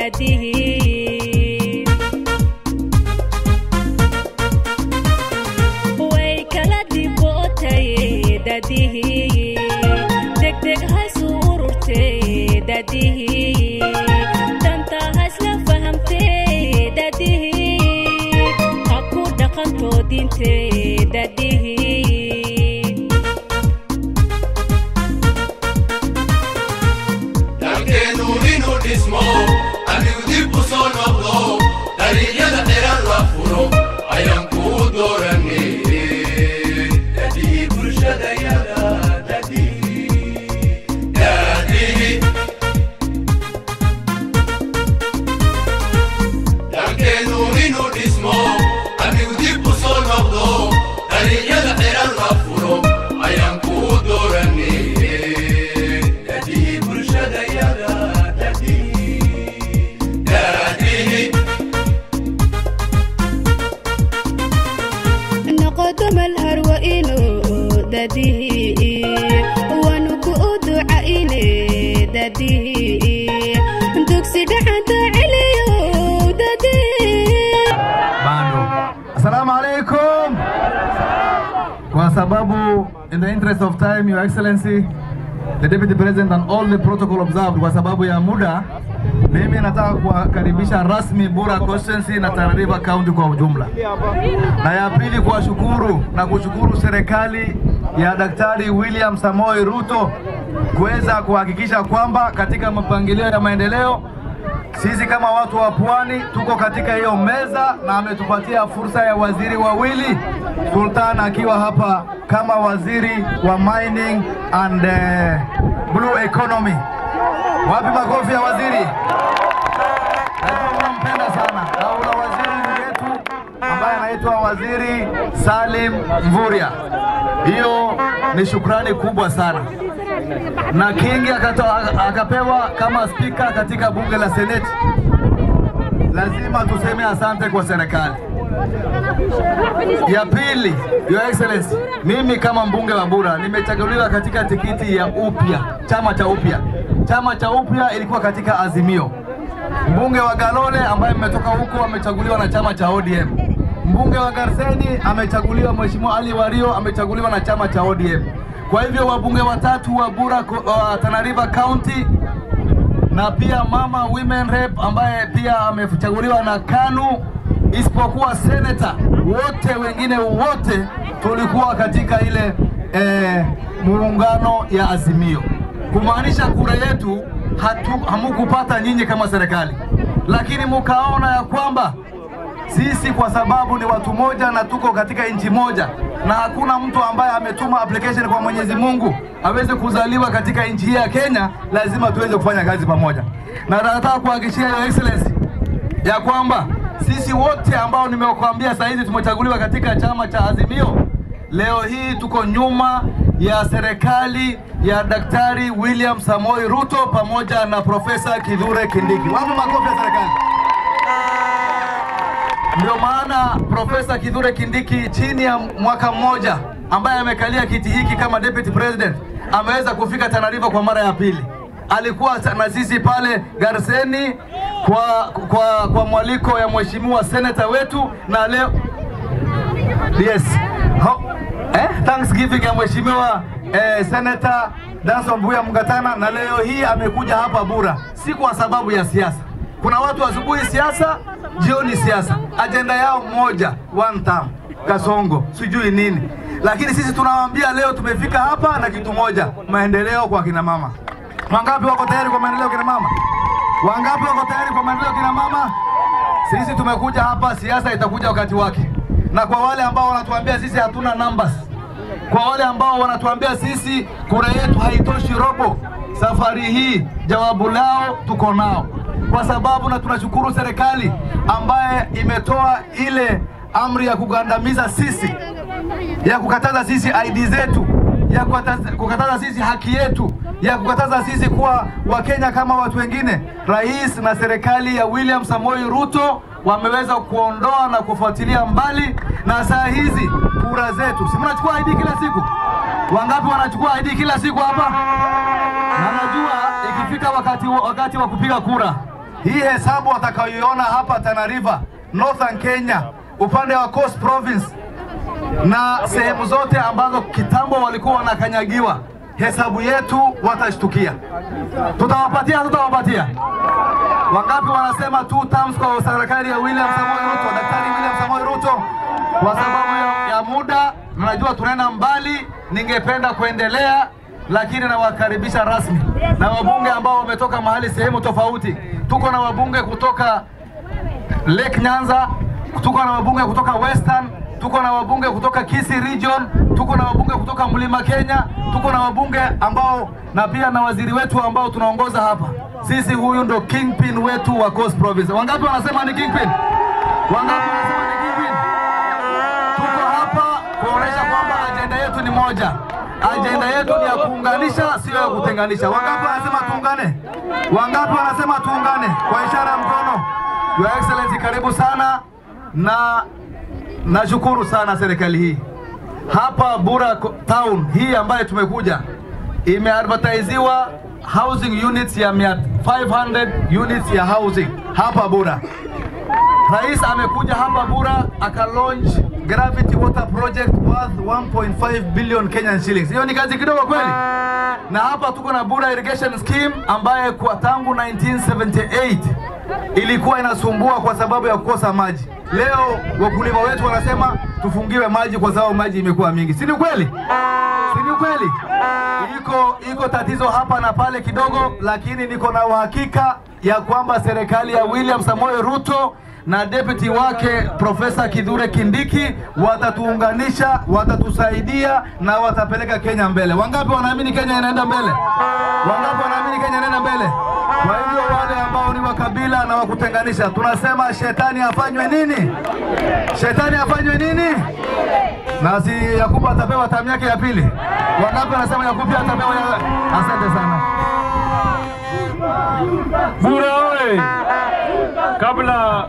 dadihi way kala dibotay dadihi degdeg hasu ururte dadihi danta hasla fahamte dadihi aku dhaqanto dinte dadihi اسمه أبي وديب وصول مغضوب تاريخ يدا تيران وفورو أيام كود دوراني تدي برشد يدا تدي لكن نورينو اسمه أبي وديب وصول مغضوب تاريخ يدا تيران وفورو أيام كود دوراني تدي برشد يدا نقدم الهروئينو دادي ونقود عائني دادي دوكسي دحنت عليو دادي بانو السلام عليكم وسبابو in the interest of time your excellency the deputy president and all the protocol observed kwa sababu ya muda mimi nataka kuwakaribisha rasmi Bura Constituency na Tana River County kwa ujumla. Na ya pili kuwashukuru na kushukuru serikali ya Daktari William Samoei Ruto kuweza kuhakikisha kwamba katika mpangilio ya maendeleo sisi kama watu wa Pwani tuko katika hiyo meza, na ametupatia fursa ya waziri wawili, Sultan akiwa hapa kama waziri wa mining and blue economy. Wapi makofi ya waziri? Nampenda sana. Na una waziri wetu ambaye anaitwa Waziri Salim Mvurya. Hiyo ni shukrani kubwa sana. Na Kingi akapewa kama speaker katika bunge la Seneti. Lazima tuseme asante kwa serikali. Ya pili, Your Excellency, mimi kama mbunge wa Bura nimechaguliwa katika tikiti ya upya, chama cha upya. Chama cha upya ilikuwa katika Azimio. Mbunge wa Galole ambaye mmetoka huko amechaguliwa na chama cha ODM. Mbunge wa Garseni amechaguliwa, Mheshimiwa Ali Wario amechaguliwa na chama cha ODM. Kwa hivyo wabunge watatu wa Bura Tana River County na pia mama women rep ambaye pia amechaguliwa na KANU, isipokuwa senator, wote wengine wote tulikuwa katika ile muungano ya Azimio. Kumaanisha kura yetu hamukupata nyinyi kama serikali, lakini mukaona ya kwamba sisi kwa sababu ni watu moja na tuko katika nchi moja na hakuna mtu ambaye ametuma application kwa Mwenyezi Mungu aweze kuzaliwa katika nchi hii ya Kenya, lazima tuweze kufanya kazi pamoja. Na nataka kuhakikishia Your Excellency ya kwamba sisi wote ambao nimekuambia sasa hivi tumechaguliwa katika chama cha Azimio, leo hii tuko nyuma ya serikali ya Daktari William Samoei Ruto pamoja na Profesa Kithure Kindiki. Wapi makofi ya serikali? Ndio maana Profesa Kithure Kindiki chini ya mwaka mmoja ambaye amekalia kiti hiki kama deputy president ameweza kufika Tana River kwa mara ya pili. Alikuwa na sisi pale Garseni kwa mwaliko ya mheshimiwa senator wetu, na leo Thanksgiving ya mheshimiwa senator Danson Mbuya Mgatana, na leo hii amekuja hapa Bura si kwa sababu ya siasa. Kuna watu asubuhi siasa, jioni siasa. Agenda yao moja, one term, kasongo, sijui nini. Lakini sisi tunawaambia leo tumefika hapa na kitu moja, maendeleo kwa kina mama. Wangapi wako tayari kwa maendeleo kina mama? Wangapi wako tayari kwa maendeleo kina mama? Sisi tumekuja hapa, siasa itakuja wakati wake. Na kwa wale ambao wanatuambia sisi hatuna numbers, kwa wale ambao wanatuambia sisi kura yetu haitoshi robo, safari hii jawabu lao tuko nao. Kwa sababu na tunashukuru serikali ambaye imetoa ile amri ya kugandamiza sisi, ya kukataza sisi ID zetu, ya kukataza sisi haki yetu, ya kukataza sisi kuwa Wakenya kama watu wengine. Rais na serikali ya William Samoei Ruto wameweza kuondoa na kufuatilia mbali, na saa hizi kura zetu, si mnachukua ID kila siku? Wangapi wanachukua ID kila siku hapa? Na najua ikifika wakati wa kupiga kura hii hesabu watakayoiona hapa Tana River, Northern Kenya, upande wa Coast Province na sehemu zote ambazo kitambo walikuwa wanakanyagiwa, hesabu yetu watashtukia. Tutawapatia, tutawapatia. Wangapi wanasema 2 terms kwa serikali ya William Samoei Ruto, Daktari William Samoei Ruto? Kwa sababu ya muda, najua tunaenda mbali, ningependa kuendelea, lakini nawakaribisha rasmi na wabunge ambao wametoka mahali sehemu tofauti. Tuko na wabunge kutoka Lake Nyanza, tuko na wabunge kutoka Western, tuko na wabunge kutoka Kisii Region, tuko na wabunge kutoka Mlima Kenya, tuko na wabunge ambao na pia na waziri wetu ambao tunaongoza hapa. Sisi huyu ndo kingpin wetu wa Coast Province. Wangapi wanasema ni kingpin? Wangapi wanasema ni kingpin? Tuko hapa kuonesha kwamba ajenda yetu ni moja. Ajenda yetu ni ya kuunganisha, sio ya kutenganisha. Wangapi wanasema tuungane? Wangapi wanasema tuungane? Kwa ishara ya mkono. Your Excellency, karibu sana na nashukuru sana serikali hii. Hapa Bura Town hii ambayo tumekuja imeadvertisewa housing units ya 500 units ya housing hapa Bura. Rais amekuja hapa Bura aka-launch Gravity Water Project worth 1.5 billion Kenyan shillings. Hiyo ni kazi kidogo kweli? Na hapa tuko na Bura Irrigation Scheme ambaye kwa tangu 1978 ilikuwa inasumbua kwa sababu ya kukosa maji. Leo wakulima wetu wanasema tufungiwe maji kwa sababu maji imekuwa mingi. Si ni kweli? Si ni kweli? Iko tatizo hapa na pale kidogo, lakini niko na uhakika ya kwamba serikali ya William Samoei Ruto na deputy wake Profesa Kithure Kindiki watatuunganisha, watatusaidia na watapeleka Kenya mbele. Wangapi wanaamini Kenya inaenda mbele? Wangapi wanaamini Kenya inaenda mbele? Kwa hivyo wale ambao ni wakabila na wakutenganisha, tunasema shetani afanywe nini? Shetani afanywe nini? Na si Yakubu atapewa tamu yake ya pili. Wangapi wanasema Yakubu atapewa ya... Asante sana. Bura oye! Kabla